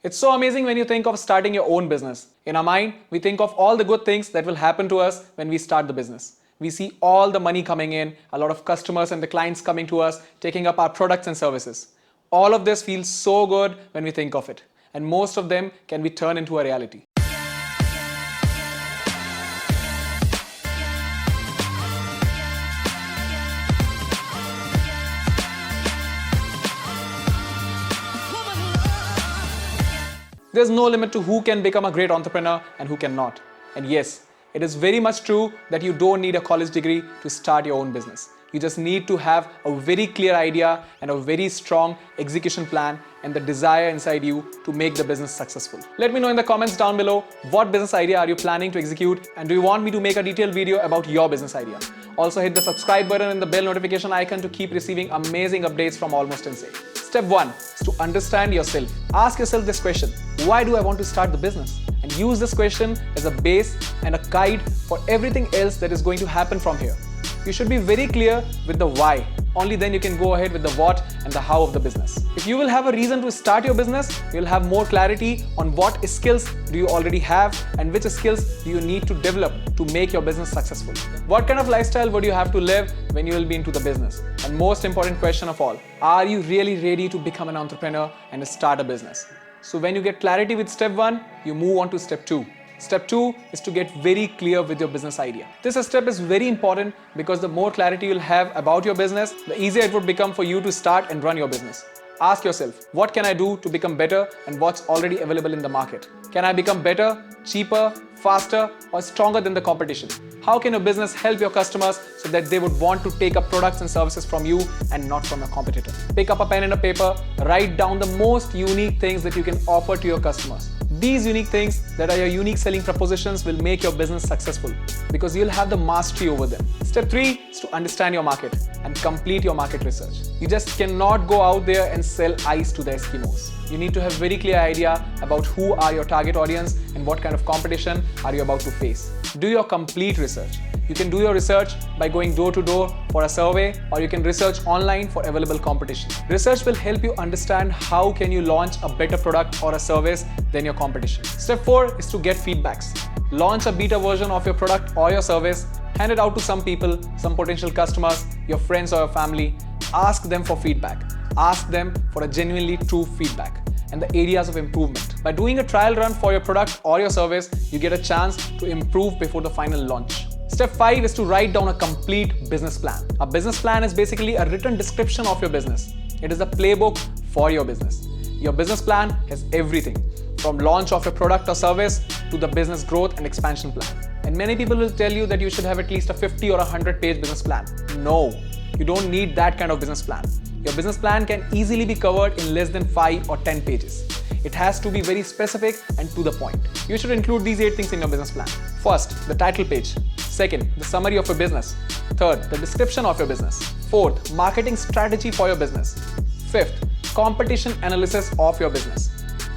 It's so amazing when you think of starting your own business. In our mind, we think of all the good things that will happen to us when we start the business. We see all the money coming in, a lot of customers and the clients coming to us, taking up our products and services. All of this feels so good when we think of it, and most of them can be turned into a reality. There's no limit to who can become a great entrepreneur and who cannot. And yes, it is very much true that you don't need a college degree to start your own business. You just need to have a very clear idea and a very strong execution plan and the desire inside you to make the business successful. Let me know in the comments down below what business idea are you planning to execute, and do you want me to make a detailed video about your business idea. Also hit the subscribe button and the bell notification icon to keep receiving amazing updates from Almost Insane. Step 1 is to understand yourself. Ask yourself this question: why do I want to start the business? And use this question as a base and a guide for everything else that is going to happen from here. You should be very clear with the why. Only then you can go ahead with the what and the how of the business. If you will have a reason to start your business, you'll have more clarity on what skills do you already have and which skills do you need to develop to make your business successful. What kind of lifestyle would you have to live when you will be into the business? And most important question of all, are you really ready to become an entrepreneur and start a business? So when you get clarity with step 1, you move on to step 2. Step 2 is to get very clear with your business idea. This step is very important because the more clarity you'll have about your business, the easier it would become for you to start and run your business. Ask yourself, what can I do to become better and what's already available in the market? Can I become better, cheaper, faster, or stronger than the competition? How can your business help your customers so that they would want to take up products and services from you and not from a competitor? Pick up a pen and a paper, write down the most unique things that you can offer to your customers. These unique things that are your unique selling propositions will make your business successful because you'll have the mastery over them. Step 3 is to understand your market and complete your market research. You just cannot go out there and sell ice to the Eskimos. You need to have very clear idea about who are your target audience and what kind of competition are you about to face. Do your complete research. You can do your research by going door to door for a survey, or you can research online for available competition. Research will help you understand how can you launch a better product or a service than your competition. Step 4 is to get feedbacks. Launch a beta version of your product or your service, hand it out to some people, some potential customers, your friends or your family. Ask them for feedback. Ask them for a genuinely true feedback and the areas of improvement. By doing a trial run for your product or your service, you get a chance to improve before the final launch. Step 5 is to write down a complete business plan. A business plan is basically a written description of your business. It is a playbook for your business. Your business plan has everything from launch of your product or service to the business growth and expansion plan. And many people will tell you that you should have at least a 50 or 100-page business plan. No, you don't need that kind of business plan. Your business plan can easily be covered in less than 5 or 10 pages. It has to be very specific and to the point. You should include these 8 things in your business plan. First, the title page. Second, the summary of your business. Third, the description of your business. Fourth, marketing strategy for your business. Fifth, competition analysis of your business.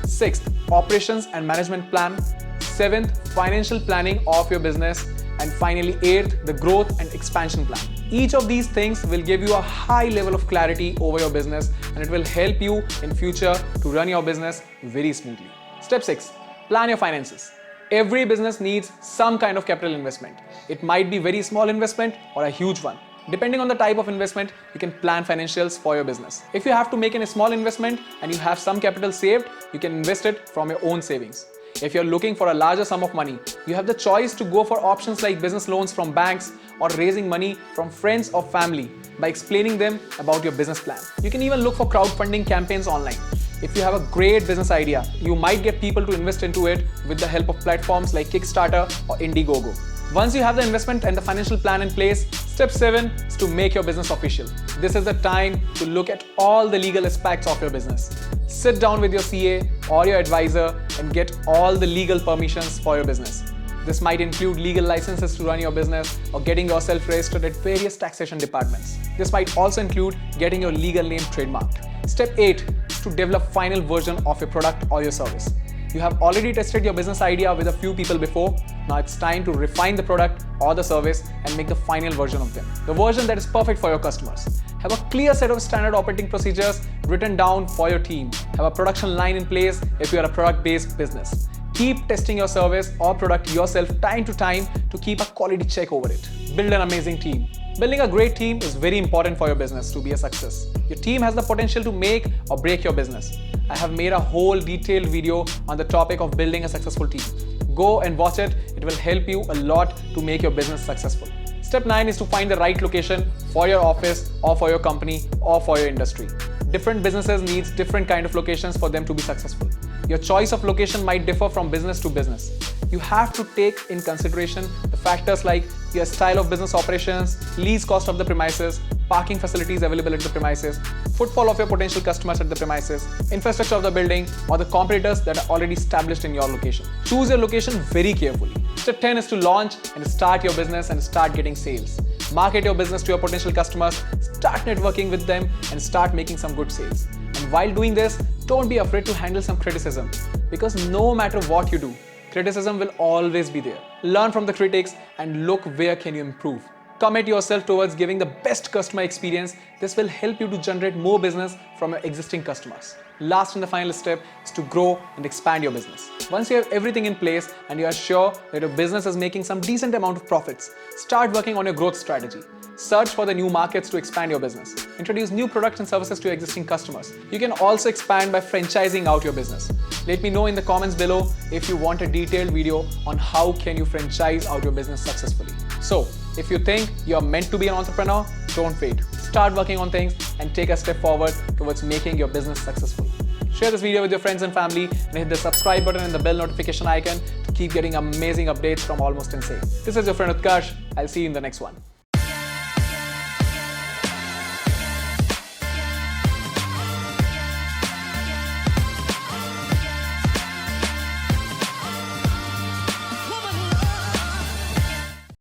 Sixth, operations and management plan. Seventh, financial planning of your business. And finally, eighth, the growth and expansion plan. Each of these things will give you a high level of clarity over your business, and it will help you in future to run your business very smoothly. Step 6, plan your finances. Every business needs some kind of capital investment. It might be very small investment or a huge one. Depending on the type of investment, you can plan financials for your business. If you have to make a small investment and you have some capital saved, you can invest it from your own savings. If you're looking for a larger sum of money, you have the choice to go for options like business loans from banks or raising money from friends or family by explaining them about your business plan. You can even look for crowdfunding campaigns online. If you have a great business idea, you might get people to invest into it with the help of platforms like Kickstarter or Indiegogo. Once you have the investment and the financial plan in place, step 7 is to make your business official. This is the time to look at all the legal aspects of your business. Sit down with your CA or your advisor and get all the legal permissions for your business. This might include legal licenses to run your business or getting yourself registered at various taxation departments. This might also include getting your legal name trademarked. Step 8 is to develop final version of your product or your service. You have already tested your business idea with a few people before. Now it's time to refine the product or the service and make the final version of them. The version that is perfect for your customers. Have a clear set of standard operating procedures written down for your team. Have a production line in place if you are a product-based business. Keep testing your service or product yourself time to time to keep a quality check over it. Build an amazing team. Building a great team is very important for your business to be a success. Your team has the potential to make or break your business. I have made a whole detailed video on the topic of building a successful team. Go and watch it. It will help you a lot to make your business successful. Step 9 is to find the right location for your office or for your company or for your industry. Different businesses need different kind of locations for them to be successful. Your choice of location might differ from business to business. You have to take in consideration the factors like your style of business operations, lease cost of the premises, parking facilities available at the premises, footfall of your potential customers at the premises, infrastructure of the building, or the competitors that are already established in your location. Choose your location very carefully. Step 10 is to launch and start your business and start getting sales. Market your business to your potential customers, start networking with them, and start making some good sales. And while doing this, don't be afraid to handle some criticism, because no matter what you do, criticism will always be there. Learn from the critics and look where can you improve. Commit yourself towards giving the best customer experience. This will help you to generate more business from your existing customers. Last and the final step is to grow and expand your business. Once you have everything in place and you are sure that your business is making some decent amount of profits, start working on your growth strategy. Search for the new markets to expand your business. Introduce new products and services to your existing customers. You can also expand by franchising out your business. Let me know in the comments below if you want a detailed video on how can you franchise out your business successfully. So, if you think you are meant to be an entrepreneur, don't wait. Start working on things and take a step forward towards making your business successful. Share this video with your friends and family and hit the subscribe button and the bell notification icon to keep getting amazing updates from Almost Insane. This is your friend Utkarsh. I'll see you in the next one.